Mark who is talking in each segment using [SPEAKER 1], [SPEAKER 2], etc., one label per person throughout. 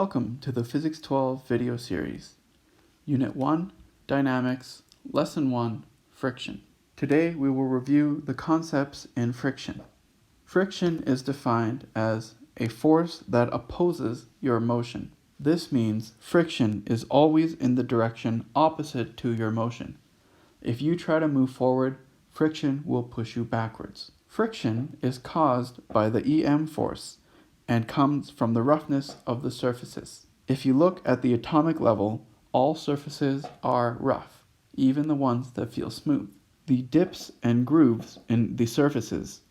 [SPEAKER 1] Welcome to the Physics 12 video series. Unit 1, Dynamics, Lesson 1, Friction. Today we will review the concepts in friction. Friction is defined as a force that opposes your motion. This means friction is always in the direction opposite to your motion. If you try to move forward, friction will push you backwards. Friction is caused by the EM force and comes from the roughness of the surfaces. If you look at the atomic level, all surfaces are rough, even the ones that feel smooth. The dips and grooves in the surfaces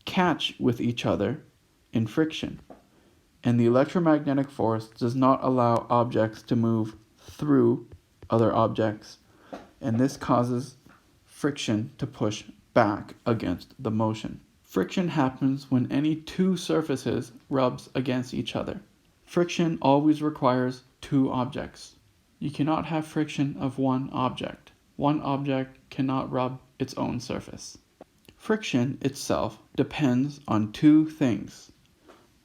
[SPEAKER 1] catch with each other in friction, and the electromagnetic force does not allow objects to move through other objects, and this causes friction to push back against the motion. Friction happens when any two surfaces rubs against each other. Friction always requires two objects. You cannot have friction of one object. One object cannot rub its own surface. Friction itself depends on two things: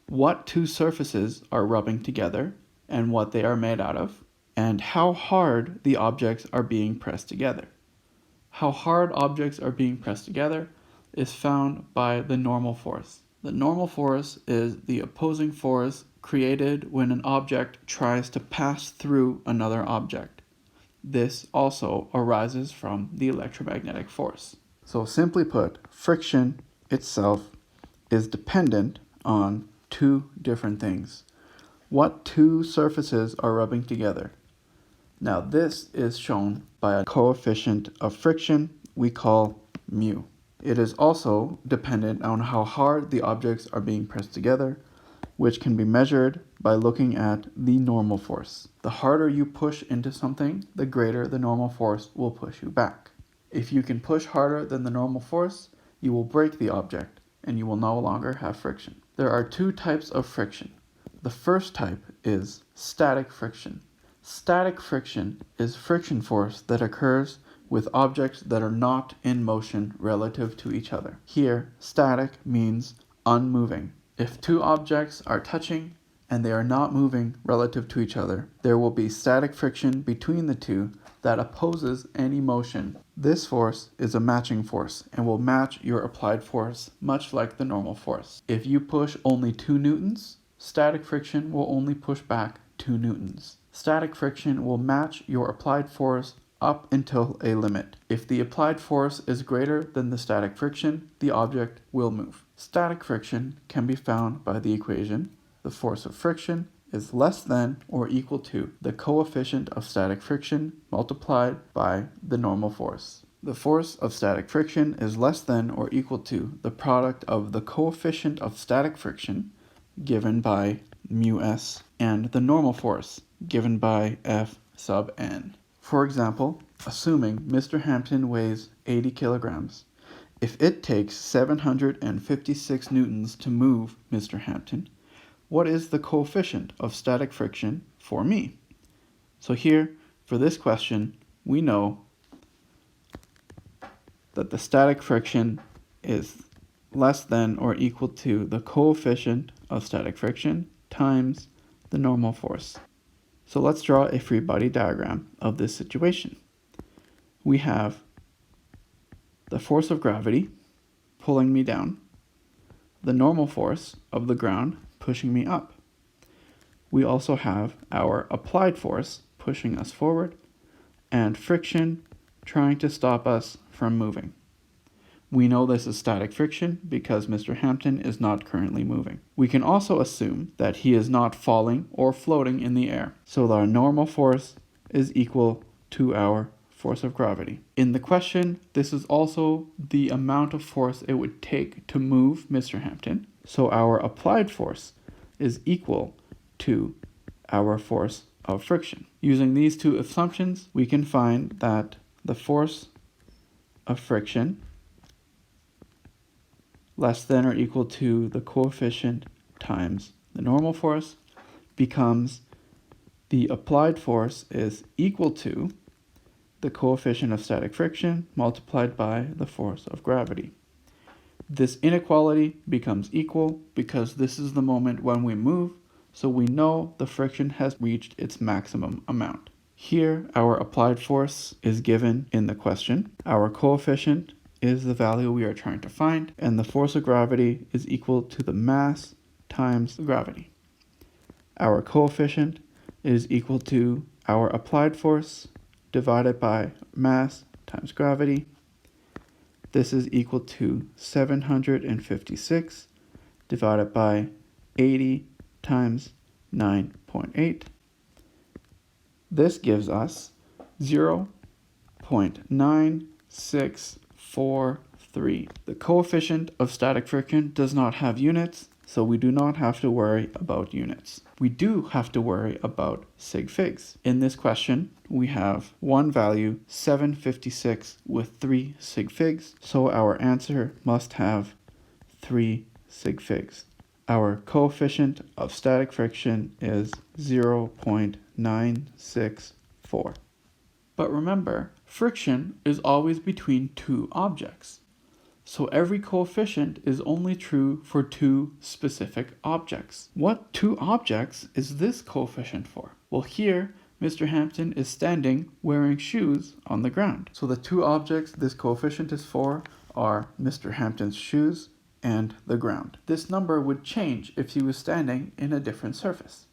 [SPEAKER 1] what two surfaces are rubbing together and what they are made out of, and how hard the objects are being pressed together. How hard objects are being pressed together is found by the normal force. The normal force is the opposing force created when an object tries to pass through another object. This also arises from the electromagnetic force. So simply put, friction itself is dependent on two different things. What two surfaces are rubbing together? Now this is shown by a coefficient of friction we call mu. It is also dependent on how hard the objects are being pressed together, which can be measured by looking at the normal force. The harder you push into something, the greater the normal force will push you back. If you can push harder than the normal force, you will break the object and you will no longer have friction. There are two types of friction. The first type is static friction. Static friction is friction force that occurs with objects that are not in motion relative to each other. Here, static means unmoving. If two objects are touching and they are not moving relative to each other, there will be static friction between the two that opposes any motion. This force is a matching force and will match your applied force, much like the normal force. If you push only 2 newtons, static friction will only push back 2 newtons. Static friction will match your applied force up until a limit. If the applied force is greater than the static friction, the object will move. Static friction can be found by the equation: the force of friction is less than or equal to the coefficient of static friction multiplied by the normal force. The force of static friction is less than or equal to the product of the coefficient of static friction, given by mu s, and the normal force, given by F sub n. For example, assuming Mr. Hampton weighs 80 kilograms, if it takes 756 newtons to move Mr. Hampton, what is the coefficient of static friction for me? So here, for this question, we know that the static friction is less than or equal to the coefficient of static friction times the normal force. So let's draw a free body diagram of this situation. We have the force of gravity pulling me down, the normal force of the ground pushing me up. We also have our applied force pushing us forward and friction trying to stop us from moving. We know this is static friction because Mr. Hampton is not currently moving. We can also assume that he is not falling or floating in the air, so our normal force is equal to our force of gravity. In the question, this is also the amount of force it would take to move Mr. Hampton, so our applied force is equal to our force of friction. Using these two assumptions, we can find that the force of friction less than or equal to the coefficient times the normal force becomes the applied force is equal to the coefficient of static friction multiplied by the force of gravity. This inequality becomes equal because this is the moment when we move, so we know the friction has reached its maximum amount. Here, our applied force is given in the question. Our coefficient is the value we are trying to find, and the force of gravity is equal to the mass times gravity. Our coefficient is equal to our applied force divided by mass times gravity. This is equal to 756 divided by 80 times 9.8. This gives us 0.9643. The coefficient of static friction does not have units, so we do not have to worry about units. We do have to worry about sig figs. In this question, we have one value, 756, with 3 sig figs, so our answer must have 3 sig figs. Our coefficient of static friction is 0.964. But remember, friction is always between two objects. So every coefficient is only true for two specific objects. What two objects is this coefficient for? Well, here, Mr. Hampton is standing wearing shoes on the ground. So the two objects this coefficient is for are Mr. Hampton's shoes and the ground. This number would change if he was standing in a different surface.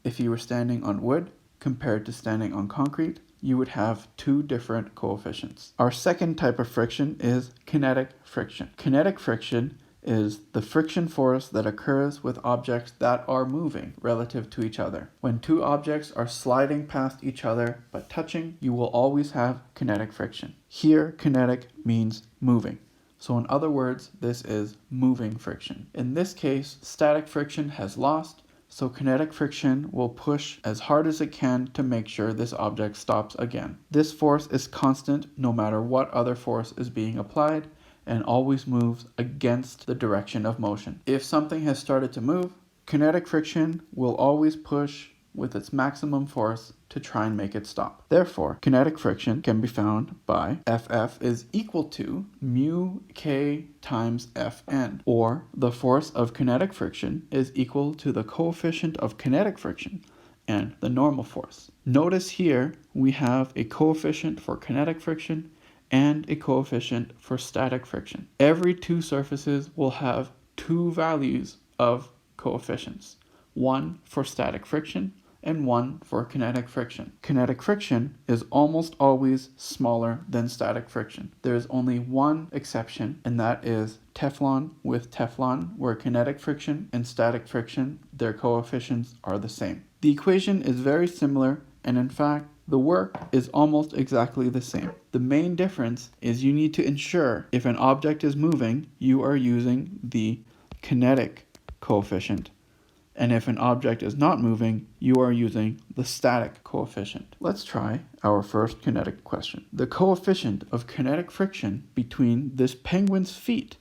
[SPEAKER 1] If he were standing on wood compared to standing on concrete, you would have two different coefficients. Our second type of friction is kinetic friction. Kinetic friction is the friction force that occurs with objects that are moving relative to each other. When two objects are sliding past each other but touching, you will always have kinetic friction. Here, kinetic means moving. So in other words, this is moving friction. In this case, static friction has lost, so kinetic friction will push as hard as it can to make sure this object stops again. This force is constant no matter what other force is being applied and always moves against the direction of motion. If something has started to move, kinetic friction will always push with its maximum force to try and make it stop. Therefore, kinetic friction can be found by Ff is equal to mu k times Fn, or the force of kinetic friction is equal to the coefficient of kinetic friction and the normal force. Notice here we have a coefficient for kinetic friction and a coefficient for static friction. Every two surfaces will have two values of coefficients, one for static friction and one for kinetic friction. Kinetic friction is almost always smaller than static friction. There is only one exception, and that is Teflon with Teflon, where kinetic friction and static friction, their coefficients are the same. The equation is very similar, and in fact, the work is almost exactly the same. The main difference is you need to ensure if an object is moving, you are using the kinetic coefficient. And if an object is not moving, you are using the static coefficient. Let's try our first kinetic question. The coefficient of kinetic friction between this penguin's feet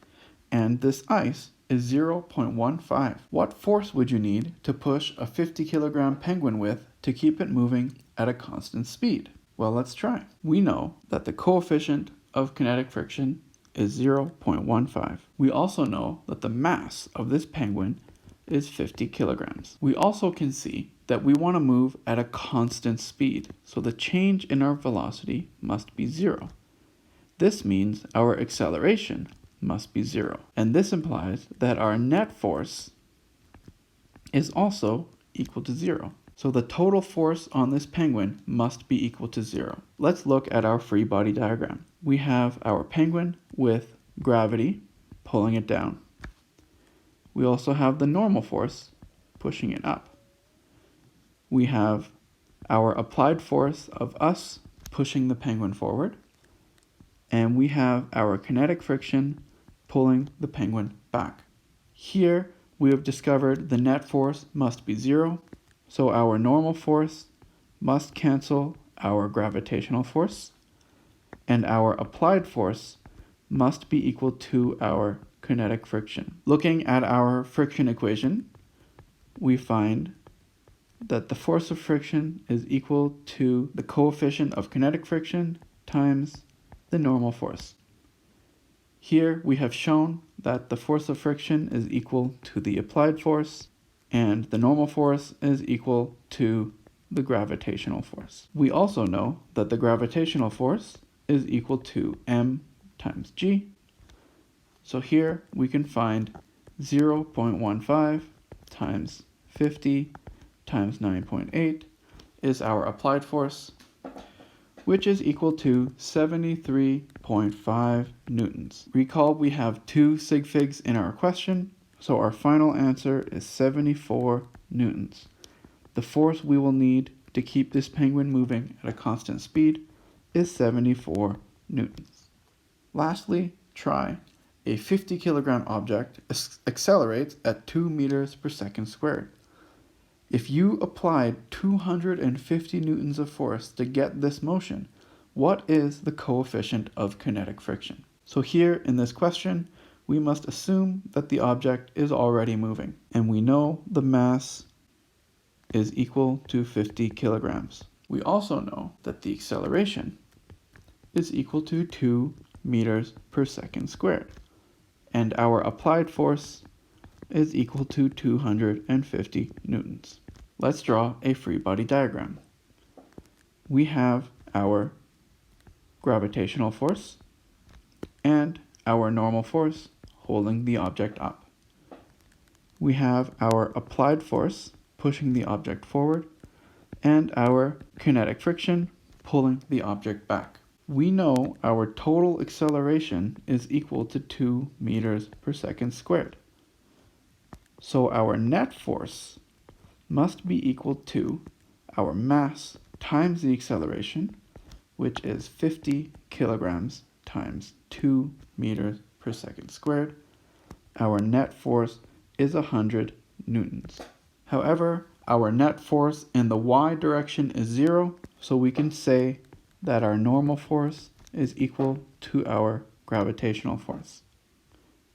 [SPEAKER 1] and this ice is 0.15. What force would you need to push a 50-kilogram penguin with to keep it moving at a constant speed? Well, let's try. We know that the coefficient of kinetic friction is 0.15. We also know that the mass of this penguin is 50 kilograms. We also can see that we want to move at a constant speed, so the change in our velocity must be 0. This means our acceleration must be 0, and this implies that our net force is also equal to 0. So the total force on this penguin must be equal to 0. Let's look at our free body diagram. We have our penguin with gravity pulling it down. We also have the normal force pushing it up. We have our applied force of us pushing the penguin forward. And we have our kinetic friction pulling the penguin back. Here we have discovered the net force must be 0, so our normal force must cancel our gravitational force, and our applied force must be equal to our kinetic friction. Looking at our friction equation, we find that the force of friction is equal to the coefficient of kinetic friction times the normal force. Here we have shown that the force of friction is equal to the applied force and the normal force is equal to the gravitational force. We also know that the gravitational force is equal to m times g. So here we can find 0.15 times 50 times 9.8 is our applied force, which is equal to 73.5 newtons. Recall we have two sig figs in our question, so our final answer is 74 newtons. The force we will need to keep this penguin moving at a constant speed is 74 newtons. Lastly, try a 50 kilogram object accelerates at 2 meters per second squared. If you applied 250 newtons of force to get this motion, what is the coefficient of kinetic friction? So here in this question, we must assume that the object is already moving, and we know the mass is equal to 50 kilograms. We also know that the acceleration is equal to 2 meters per second squared, and our applied force is equal to 250 newtons. Let's draw a free body diagram. We have our gravitational force and our normal force holding the object up. We have our applied force pushing the object forward and our kinetic friction pulling the object back. We know our total acceleration is equal to 2 meters per second squared. So our net force must be equal to our mass times the acceleration, which is 50 kilograms times 2 meters per second squared. Our net force is 100 newtons. However, our net force in the y direction is 0, so we can say that our normal force is equal to our gravitational force.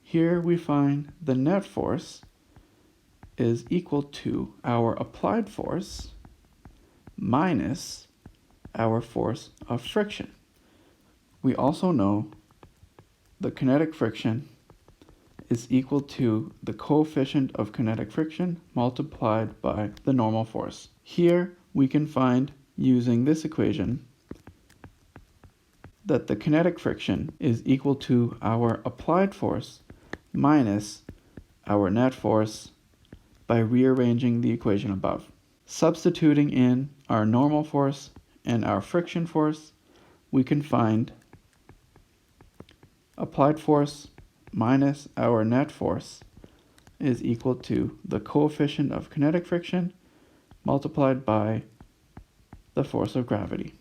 [SPEAKER 1] Here we find the net force is equal to our applied force minus our force of friction. We also know the kinetic friction is equal to the coefficient of kinetic friction multiplied by the normal force. Here we can find, using this equation, that the kinetic friction is equal to our applied force minus our net force by rearranging the equation above. Substituting in our normal force and our friction force, we can find applied force minus our net force is equal to the coefficient of kinetic friction multiplied by the force of gravity.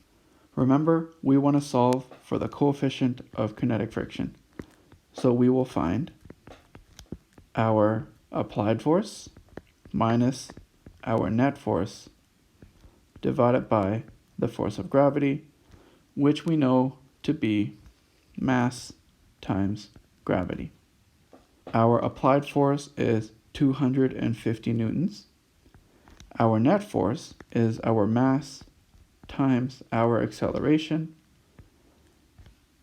[SPEAKER 1] Remember, we want to solve for the coefficient of kinetic friction. So we will find our applied force minus our net force divided by the force of gravity, which we know to be mass times gravity. Our applied force is 250 newtons. Our net force is our mass times our acceleration,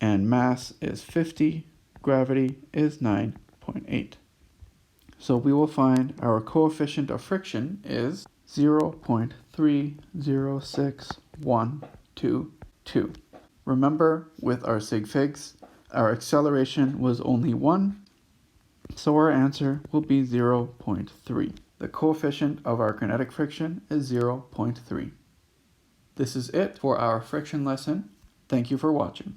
[SPEAKER 1] and mass is 50, gravity is 9.8. So we will find our coefficient of friction is 0.306122. Remember, with our sig figs, our acceleration was only 1, so our answer will be 0.3. The coefficient of our kinetic friction is 0.3. This is it for our friction lesson. Thank you for watching.